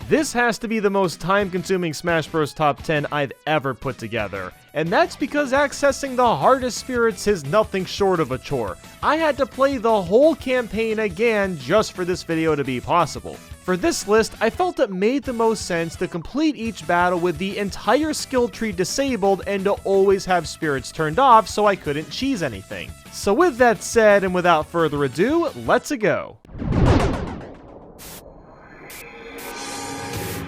This has to be the most time-consuming Smash Bros. Top 10 I've ever put together. And that's because accessing the hardest spirits is nothing short of a chore. I had to play the whole campaign again just for this video to be possible. For this list, I felt it made the most sense to complete each battle with the entire skill tree disabled and to always have spirits turned off so I couldn't cheese anything. So with that said, and without further ado, let's go.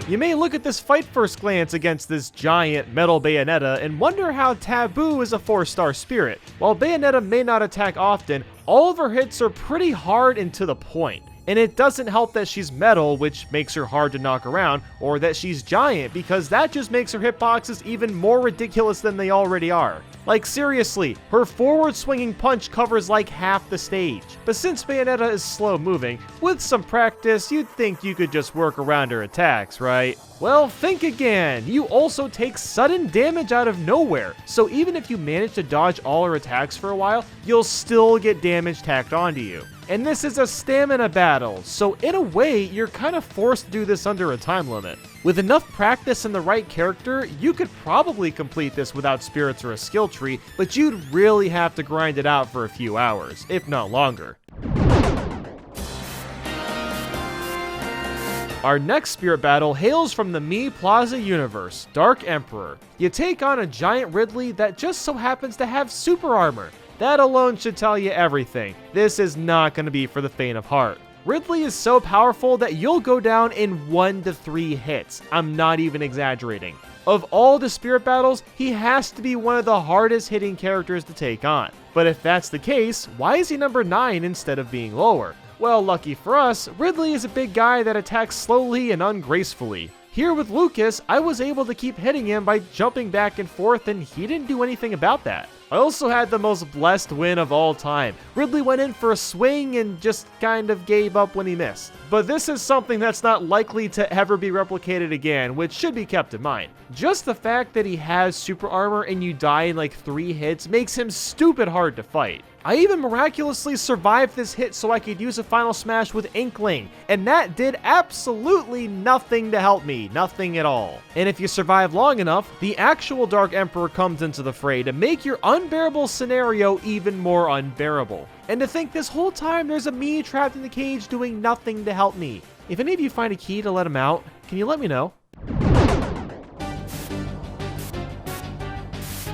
You may look at this fight first glance against this giant metal Bayonetta and wonder how Taboo is a 4-star spirit. While Bayonetta may not attack often, all of her hits are pretty hard and to the point. And it doesn't help that she's metal, which makes her hard to knock around, or that she's giant, because that just makes her hitboxes even more ridiculous than they already are. Like seriously, her forward swinging punch covers like half the stage. But since Bayonetta is slow moving, with some practice you'd think you could just work around her attacks, right? Well, think again. You also take sudden damage out of nowhere, so even if you manage to dodge all her attacks for a while, you'll still get damage tacked onto you. And this is a stamina battle, so in a way, you're kind of forced to do this under a time limit. With enough practice and the right character, you could probably complete this without spirits or a skill tree, but you'd really have to grind it out for a few hours, if not longer. Our next spirit battle hails from the Mii Plaza universe, Dark Emperor. You take on a giant Ridley that just so happens to have super armor. That alone should tell you everything. This is not going to be for the faint of heart. Ridley is so powerful that you'll go down in 1 to 3 hits. I'm not even exaggerating. Of all the spirit battles, he has to be one of the hardest hitting characters to take on. But if that's the case, why is he number 9 instead of being lower? Well, lucky for us, Ridley is a big guy that attacks slowly and ungracefully. Here with Lucas, I was able to keep hitting him by jumping back and forth, and he didn't do anything about that. I also had the most blessed win of all time. Ridley went in for a swing and just kind of gave up when he missed. But this is something that's not likely to ever be replicated again, which should be kept in mind. Just the fact that he has super armor and you die in like 3 hits makes him stupid hard to fight. I even miraculously survived this hit so I could use a final smash with Inkling, and that did absolutely nothing to help me, nothing at all. And if you survive long enough, the actual Dark Emperor comes into the fray to make your unbearable scenario even more unbearable. And to think this whole time there's a me trapped in the cage doing nothing to help me. If any of you find a key to let him out, can you let me know?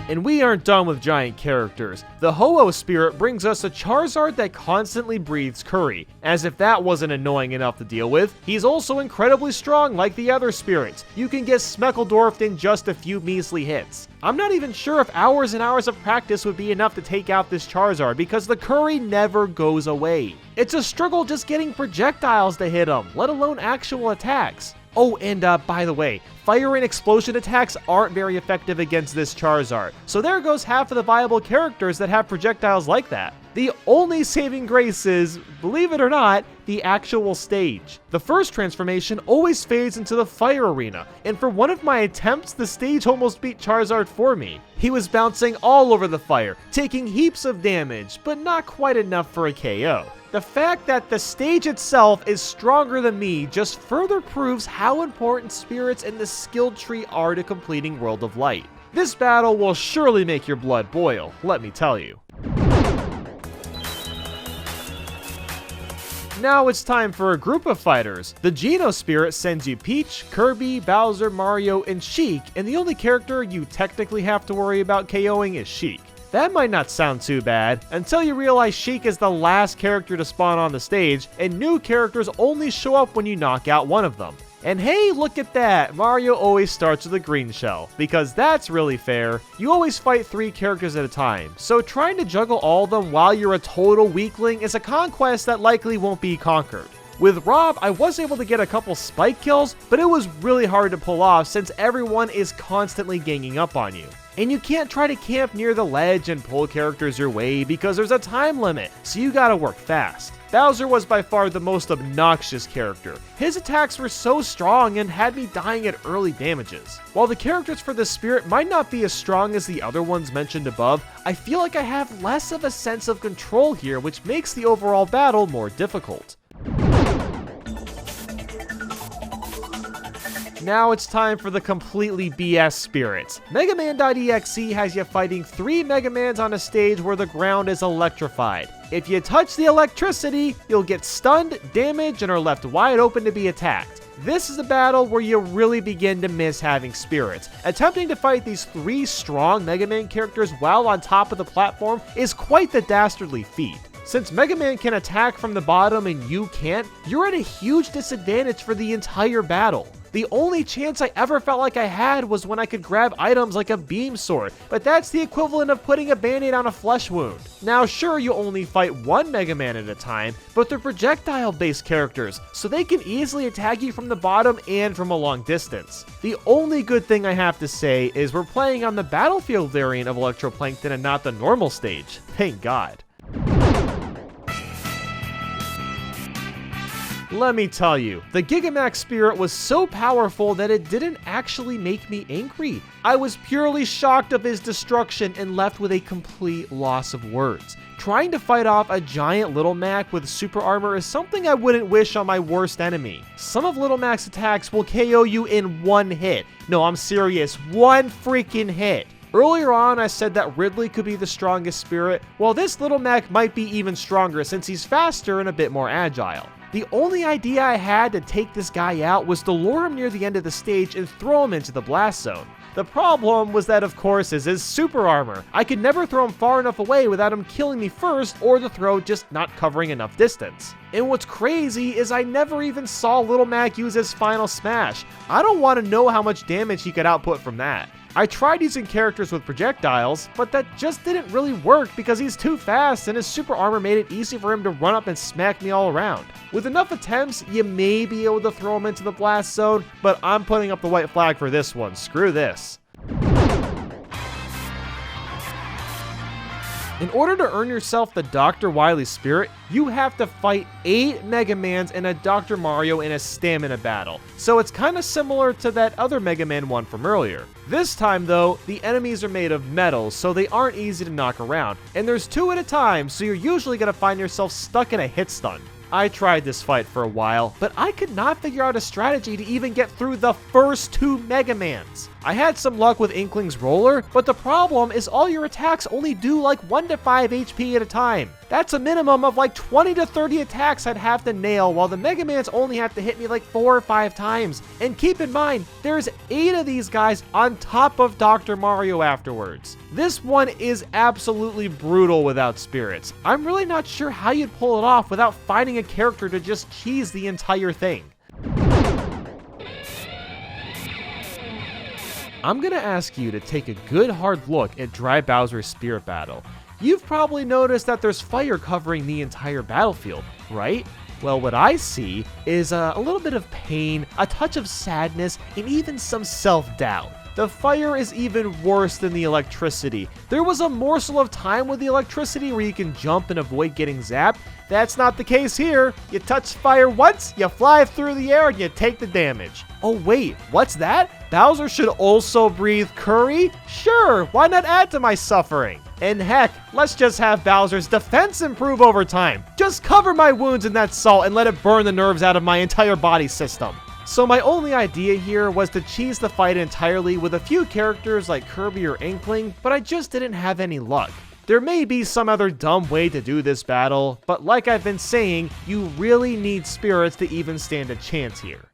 And we aren't done with giant characters. The Hoho Spirit brings us a Charizard that constantly breathes curry. As if that wasn't annoying enough to deal with, he's also incredibly strong like the other spirits. You can get Smeckledorfed in just a few measly hits. I'm not even sure if hours and hours of practice would be enough to take out this Charizard because the curry never goes away. It's a struggle just getting projectiles to hit him, let alone actual attacks. Oh, and by the way, fire and explosion attacks aren't very effective against this Charizard, so there goes half of the viable characters that have projectiles like that. The only saving grace is, believe it or not, the actual stage. The first transformation always fades into the fire arena, and for one of my attempts, the stage almost beat Charizard for me. He was bouncing all over the fire, taking heaps of damage, but not quite enough for a KO. The fact that the stage itself is stronger than me just further proves how important spirits and the skill tree are to completing World of Light. This battle will surely make your blood boil, let me tell you. Now it's time for a group of fighters. The Geno Spirit sends you Peach, Kirby, Bowser, Mario, and Sheik, and the only character you technically have to worry about KOing is Sheik. That might not sound too bad, until you realize Sheik is the last character to spawn on the stage, and new characters only show up when you knock out one of them. And hey, look at that! Mario always starts with a green shell, because that's really fair. You always fight 3 characters at a time, so trying to juggle all of them while you're a total weakling is a conquest that likely won't be conquered. With Rob, I was able to get a couple spike kills, but it was really hard to pull off since everyone is constantly ganging up on you. And you can't try to camp near the ledge and pull characters your way because there's a time limit, so you gotta work fast. Bowser was by far the most obnoxious character. His attacks were so strong and had me dying at early damages. While the characters for this spirit might not be as strong as the other ones mentioned above, I feel like I have less of a sense of control here, which makes the overall battle more difficult. Now it's time for the completely BS spirits. Mega Man.exe has you fighting 3 Mega Mans on a stage where the ground is electrified. If you touch the electricity, you'll get stunned, damaged, and are left wide open to be attacked. This is a battle where you really begin to miss having spirits. Attempting to fight these 3 strong Mega Man characters while on top of the platform is quite the dastardly feat. Since Mega Man can attack from the bottom and you can't, you're at a huge disadvantage for the entire battle. The only chance I ever felt like I had was when I could grab items like a beam sword, but that's the equivalent of putting a band-aid on a flesh wound. Now sure, you only fight 1 Mega Man at a time, but they're projectile-based characters, so they can easily attack you from the bottom and from a long distance. The only good thing I have to say is we're playing on the Battlefield variant of Electroplankton and not the normal stage. Thank God. Let me tell you, the Gigamax Spirit was so powerful that it didn't actually make me angry. I was purely shocked of his destruction and left with a complete loss of words. Trying to fight off a giant Little Mac with super armor is something I wouldn't wish on my worst enemy. Some of Little Mac's attacks will KO you in 1 hit. No, I'm serious, 1 freaking hit. Earlier on, I said that Ridley could be the strongest spirit, while this Little Mac might be even stronger since he's faster and a bit more agile. The only idea I had to take this guy out was to lure him near the end of the stage and throw him into the blast zone. The problem was that, of course, is his super armor. I could never throw him far enough away without him killing me first or the throw just not covering enough distance. And what's crazy is I never even saw Little Mac use his final smash. I don't want to know how much damage he could output from that. I tried using characters with projectiles, but that just didn't really work because he's too fast and his super armor made it easy for him to run up and smack me all around. With enough attempts, you may be able to throw him into the blast zone, but I'm putting up the white flag for this one. Screw this. In order to earn yourself the Dr. Wily Spirit, you have to fight 8 Mega Mans and a Dr. Mario in a stamina battle. So it's kind of similar to that other Mega Man one from earlier. This time though, the enemies are made of metal, so they aren't easy to knock around. And there's 2 at a time, so you're usually going to find yourself stuck in a hit stun. I tried this fight for a while, but I could not figure out a strategy to even get through the first 2 Mega Mans. I had some luck with Inkling's roller, but the problem is all your attacks only do like 1 to 5 HP at a time. That's a minimum of like 20 to 30 attacks I'd have to nail, while the Mega Mans only have to hit me like 4 or 5 times. And keep in mind, there's 8 of these guys on top of Dr. Mario afterwards. This one is absolutely brutal without spirits. I'm really not sure how you'd pull it off without finding a character to just cheese the entire thing. I'm gonna ask you to take a good hard look at Dry Bowser's Spirit Battle. You've probably noticed that there's fire covering the entire battlefield, right? Well, what I see is a little bit of pain, a touch of sadness, and even some self-doubt. The fire is even worse than the electricity. There was a morsel of time with the electricity where you can jump and avoid getting zapped. That's not the case here. You touch fire once, you fly through the air, and you take the damage. Oh wait, what's that? Bowser should also breathe curry? Sure, why not add to my suffering? And heck, let's just have Bowser's defense improve over time. Just cover my wounds in that salt and let it burn the nerves out of my entire body system. So my only idea here was to cheese the fight entirely with a few characters like Kirby or Inkling, but I just didn't have any luck. There may be some other dumb way to do this battle, but like I've been saying, you really need spirits to even stand a chance here.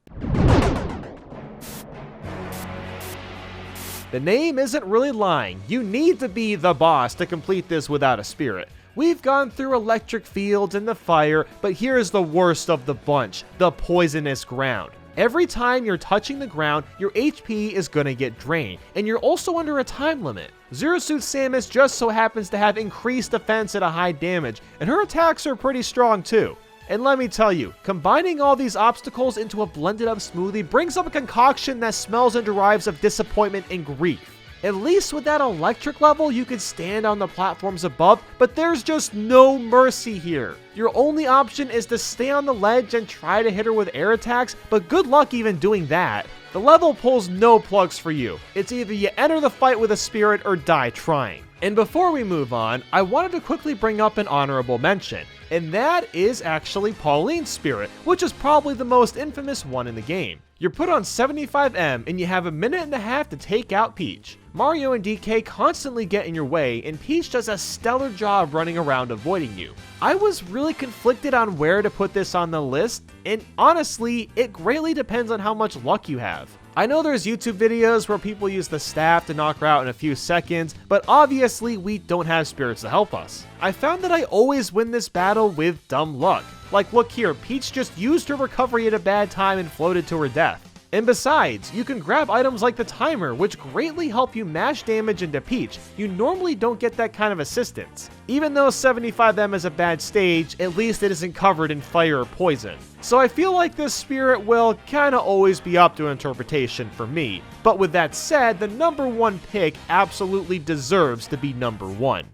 The name isn't really lying. You need to be the boss to complete this without a spirit. We've gone through electric fields and the fire, but here's the worst of the bunch, the poisonous ground. Every time you're touching the ground, your HP is gonna get drained, and you're also under a time limit. Zero Suit Samus just so happens to have increased defense at a high damage, and her attacks are pretty strong too. And let me tell you, combining all these obstacles into a blended up smoothie brings up a concoction that smells and derives of disappointment and grief. At least with that electric level, you could stand on the platforms above, but there's just no mercy here. Your only option is to stay on the ledge and try to hit her with air attacks, but good luck even doing that. The level pulls no plugs for you. It's either you enter the fight with a spirit or die trying. And before we move on, I wanted to quickly bring up an honorable mention, and that is actually Pauline's Spirit, which is probably the most infamous one in the game. You're put on 75M and you have 1.5 minutes to take out Peach. Mario and DK constantly get in your way, and Peach does a stellar job running around avoiding you. I was really conflicted on where to put this on the list, and honestly, it greatly depends on how much luck you have. I know there's YouTube videos where people use the staff to knock her out in a few seconds, but obviously we don't have spirits to help us. I found that I always win this battle with dumb luck. Like, look here, Peach just used her recovery at a bad time and floated to her death. And besides, you can grab items like the timer, which greatly help you mash damage into Peach. You normally don't get that kind of assistance. Even though 75M is a bad stage, at least it isn't covered in fire or poison. So I feel like this spirit will kinda always be up to interpretation for me. But with that said, the number 1 pick absolutely deserves to be number 1.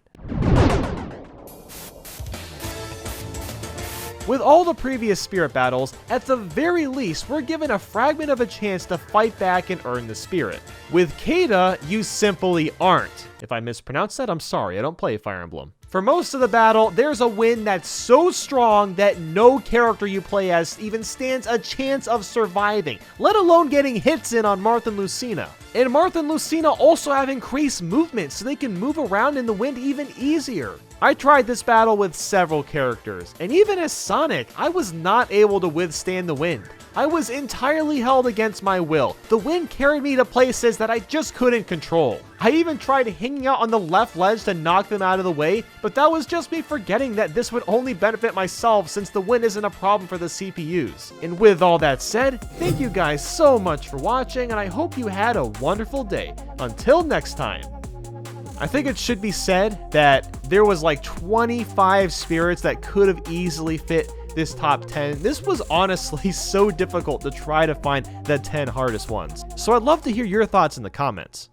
With all the previous spirit battles, at the very least, we're given a fragment of a chance to fight back and earn the spirit. With Kata, you simply aren't. If I mispronounced that, I'm sorry, I don't play Fire Emblem. For most of the battle, there's a wind that's so strong that no character you play as even stands a chance of surviving, let alone getting hits in on Marth and Lucina. And Marth and Lucina also have increased movement, so they can move around in the wind even easier. I tried this battle with several characters, and even as Sonic, I was not able to withstand the wind. I was entirely held against my will. The wind carried me to places that I just couldn't control. I even tried hanging out on the left ledge to knock them out of the way, but that was just me forgetting that this would only benefit myself since the wind isn't a problem for the CPUs. And with all that said, thank you guys so much for watching, and I hope you had a wonderful day. Until next time. I think it should be said that there was like 25 spirits that could have easily fit this top 10. This was honestly so difficult to try to find the 10 hardest ones. So I'd love to hear your thoughts in the comments.